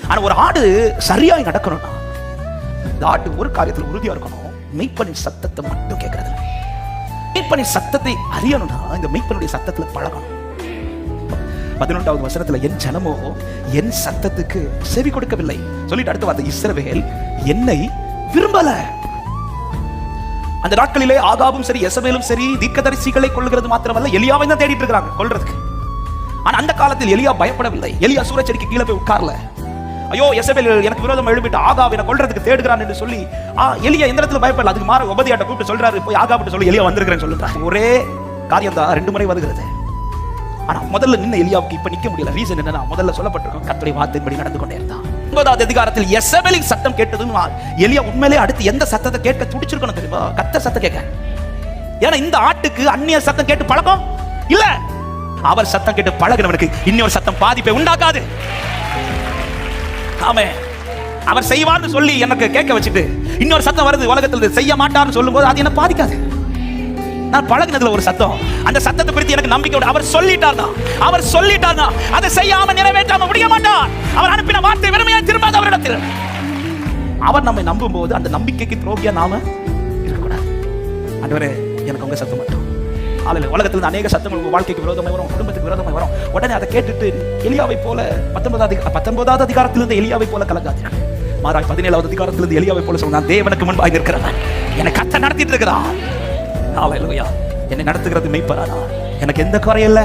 ஆனா ஒரு ஆடு சரியாய் நடக்கணும்னா இந்த ஆடு ஒரு காரியத்தில் உறுதியா இருக்கணும். மெய்ப்பனின் சத்தத்தை மட்டும் கேட்கறது. மெய்ப்பனின் சத்தத்தை அறியணும்னா இந்த மெய்ப்பனுடைய சத்தத்துல பழகணும். 11வது வசனத்துல என் ஜனமோ என் சத்தத்துக்கு செவி கொடுக்கவில்லை சொல்லிட்டு அடுத்த வார்த்தை இஸ்ரவேல் என்னை விரும்பல. அந்த நாட்களிலே ஆகாபும் சரி எசபேலும் சரி தீர்க்கதரிசிகளை கொள்கிறது மாத்திரமல்ல எலியாவை தான் தேடிட்டு இருக்காங்க கொல்றதுக்கு. ஆனா அந்த காலத்தில் எலியா பயப்படவில்லை. எலியா சூரச்செடிக்கு கீழே போய் உட்கார்ல. ஐயோ எசபேல் எனக்கு விரோதம் எழுப்பிட்டு ஆகாப் என்ன கொல்றதுக்கு தேடுகிறான் என்று சொல்லி எலியா எந்த இடத்துல பயப்படல. அதுக்கு மாற உபதியாட்ட கூப்பிட்டு சொல்றாரு போய் ஆகாப்ட்டு சொல்லி எலியா வந்திருக்கிறேன் சொல்லுறாங்க. ஒரே காரியம் தான் 2 முறை வருகிறது. ஆனா முதல்ல நின்ன எலியாவுக்கு இப்ப நிக்க முடியல. ரீசன் என்னன்னா முதல்ல சொல்லப்பட்டிருக்கும் கர்த்தருடைய வார்த்தையின்படி நடந்து கொண்டே இருந்தான். 9வது அதிகாரத்தில் எசபேலின் சத்தம் கேட்டதும் எலியா உண்மையிலே அடுத்து எந்த சத்தத்தை கேட்க துடிச்சிருக்கணும் தெரியுமா? கர்த்தர் சத்தம் கேட்க. ஏன்னா இந்த ஆட்டுக்கு அந்நிய சத்தம் கேட்டு பழக்கம் இல்ல. அவர் சத்தம் கேட்டு பழகினவனுக்கு இன்னொரு சத்தம் பாதிப்பை உண்டாக்காது. ஆமே, அவர் செய்வார்னு சொல்லி எனக்கு கேட்க வச்சுட்டு இன்னொரு சத்தம் வருது உலகத்தில் செய்ய மாட்டார்னு சொல்லும் போது அது என்ன பாதிக்காது. நான் பழகினதுல ஒரு சத்தம், அந்த சத்தத்தை குறித்து எனக்கு நம்பிக்கை. அவர் சொல்லிட்டார்னா அதை செய்யாம நிறைவேற்றாம முடிய மாட்டார். அவர் அனுப்பின வார்த்தை வெறுமையா திரும்பாத அவரிடத்தில். அவர் நம்மை நம்பும் போது அந்த நம்பிக்கைக்கு துரோகியா நாம இருக்கக்கூடாது. ஆண்டவரே எனக்கு உங்க சத்தம் மட்டும். உலகத்தில் அநேக சத்தங்கள் உங்க வாழ்க்கைக்கு விரோதமாக வரும், குடும்பத்துக்கு விரோதமாக வரும். உடனே அதை கேட்டுட்டு எலியாவை போல 19வது அதிகாரத்திலிருந்து எலியாவை போல கலங்காதீர்கள். மாறாய் 17வது அதிகாரத்திலிருந்து எலியாவை போல சொன்ன தேவனுக்கு முன்பாக இருக்கிறவன் என்னை கத்த நடத்திட்டு இருக்கிறான். ஹல்லேலூயா. என்னை நடத்துகிறது மெய்ப்பரானா எனக்கு எந்த குறையும் இல்லை.